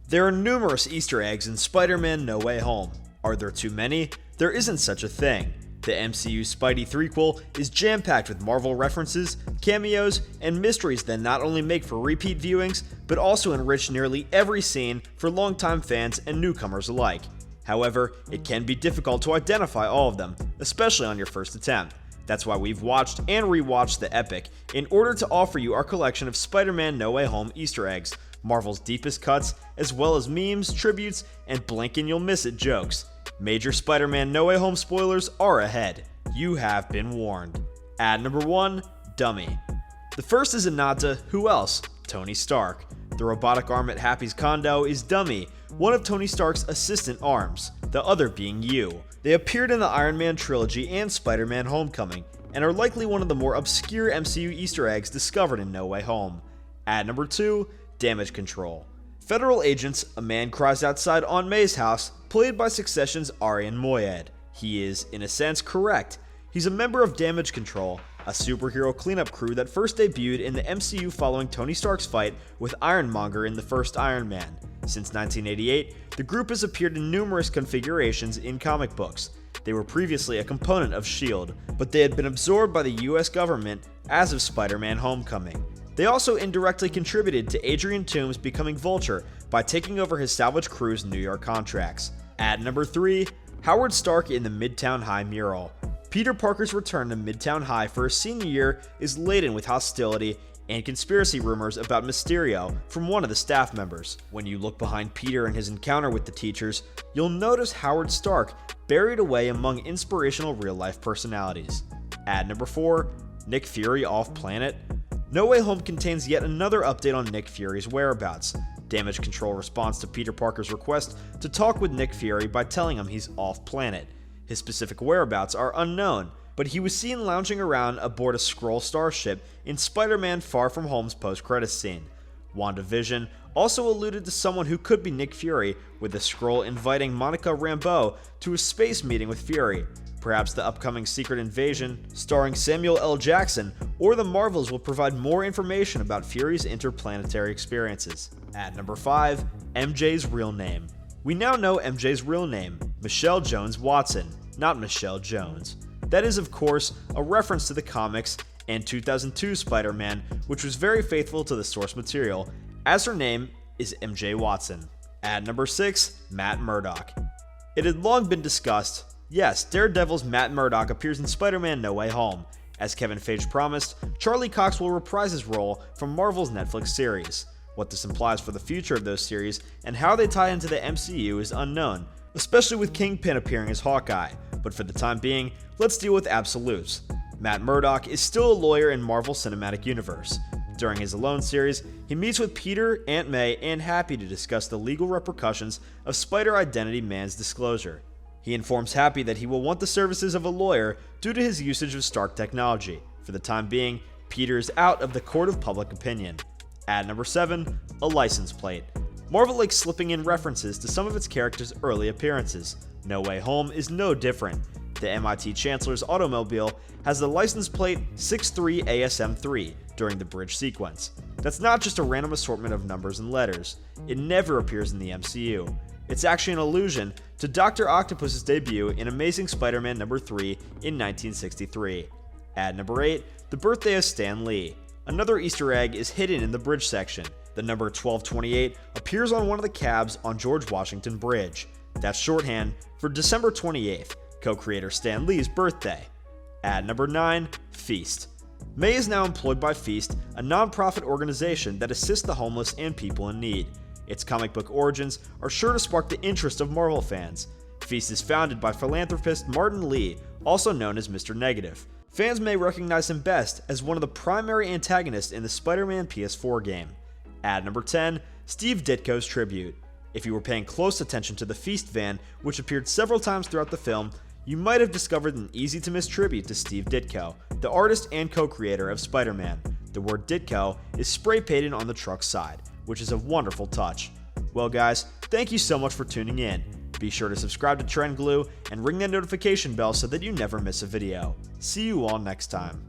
There are numerous Easter eggs in Spider-Man No Way Home. Are there too many? There isn't such a thing. The MCU Spidey threequel is jam-packed with Marvel references, cameos, and mysteries that not only make for repeat viewings, but also enrich nearly every scene for longtime fans and newcomers alike. However, it can be difficult to identify all of them, especially on your first attempt. That's why we've watched and rewatched the epic in order to offer you our collection of Spider-Man No Way Home Easter eggs, Marvel's deepest cuts, as well as memes, tributes, and blink and you'll miss it jokes. Major Spider-Man No Way Home spoilers are ahead. You have been warned. At number 1, Dummy. The first is a nod to who else? Tony Stark. The robotic arm at Happy's condo is Dummy, one of Tony Stark's assistant arms, the other being you. They appeared in the Iron Man trilogy and Spider-Man Homecoming, and are likely one of the more obscure MCU Easter eggs discovered in No Way Home. At number 2, Damage Control. Federal agents, a man cries outside Aunt May's house, played by Succession's Arian Moayed. He is, in a sense, correct. He's a member of Damage Control, a superhero cleanup crew that first debuted in the MCU following Tony Stark's fight with Ironmonger in the first Iron Man. Since 1988, the group has appeared in numerous configurations in comic books. They were previously a component of S.H.I.E.L.D., but they had been absorbed by the US government as of Spider-Man Homecoming. They also indirectly contributed to Adrian Toomes becoming Vulture by taking over his Salvage Crew's New York contracts. At number 3, Howard Stark in the Midtown High mural. Peter Parker's return to Midtown High for his senior year is laden with hostility and conspiracy rumors about Mysterio from one of the staff members. When you look behind Peter and his encounter with the teachers, you'll notice Howard Stark buried away among inspirational real-life personalities. At number 4, Nick Fury off-planet. No Way Home contains yet another update on Nick Fury's whereabouts. Damage Control responds to Peter Parker's request to talk with Nick Fury by telling him he's off-planet. His specific whereabouts are unknown, but he was seen lounging around aboard a Skrull starship in Spider-Man Far From Home's post-credits scene. WandaVision also alluded to someone who could be Nick Fury, with the Skrull inviting Monica Rambeau to a space meeting with Fury. Perhaps the upcoming Secret Invasion, starring Samuel L. Jackson, or the Marvels will provide more information about Fury's interplanetary experiences. At number 5, MJ's real name. We now know MJ's real name, Michelle Jones Watson, not Michelle Jones. That is, of course, a reference to the comics and 2002 Spider-Man, which was very faithful to the source material, as her name is MJ Watson. At number 6, Matt Murdock. It had long been discussed. Yes, Daredevil's Matt Murdock appears in Spider-Man No Way Home. As Kevin Feige promised, Charlie Cox will reprise his role from Marvel's Netflix series. What this implies for the future of those series and how they tie into the MCU is unknown, especially with Kingpin appearing as Hawkeye, but for the time being, let's deal with absolutes. Matt Murdock is still a lawyer in Marvel Cinematic Universe. During his Alone series, he meets with Peter, Aunt May, and Happy to discuss the legal repercussions of Spider Identity Man's disclosure. He informs Happy that he will want the services of a lawyer due to his usage of Stark technology. For the time being, Peter is out of the court of public opinion. At number 7, a license plate. Marvel likes slipping in references to some of its characters' early appearances. No Way Home is no different. The MIT Chancellor's automobile has the license plate 63ASM3 during the bridge sequence. That's not just a random assortment of numbers and letters. It never appears in the MCU. It's actually an allusion to Dr. Octopus's debut in Amazing Spider-Man number 3 in 1963. At number 8, the birthday of Stan Lee. Another Easter egg is hidden in the bridge section. The number 1228 appears on one of the cabs on George Washington Bridge. That's shorthand for December 28th, co-creator Stan Lee's birthday. At number 9, Feast. May is now employed by Feast, a non-profit organization that assists the homeless and people in need. Its comic book origins are sure to spark the interest of Marvel fans. Feast is founded by philanthropist Martin Lee, also known as Mr. Negative. Fans may recognize him best as one of the primary antagonists in the Spider-Man PS4 game. At number 10, Steve Ditko's tribute. If you were paying close attention to the Feast van, which appeared several times throughout the film, you might have discovered an easy-to-miss tribute to Steve Ditko, the artist and co-creator of Spider-Man. The word Ditko is spray-painted on the truck's side, which is a wonderful touch. Well guys, thank you so much for tuning in. Be sure to subscribe to Trend Glue and ring that notification bell so that you never miss a video. See you all next time.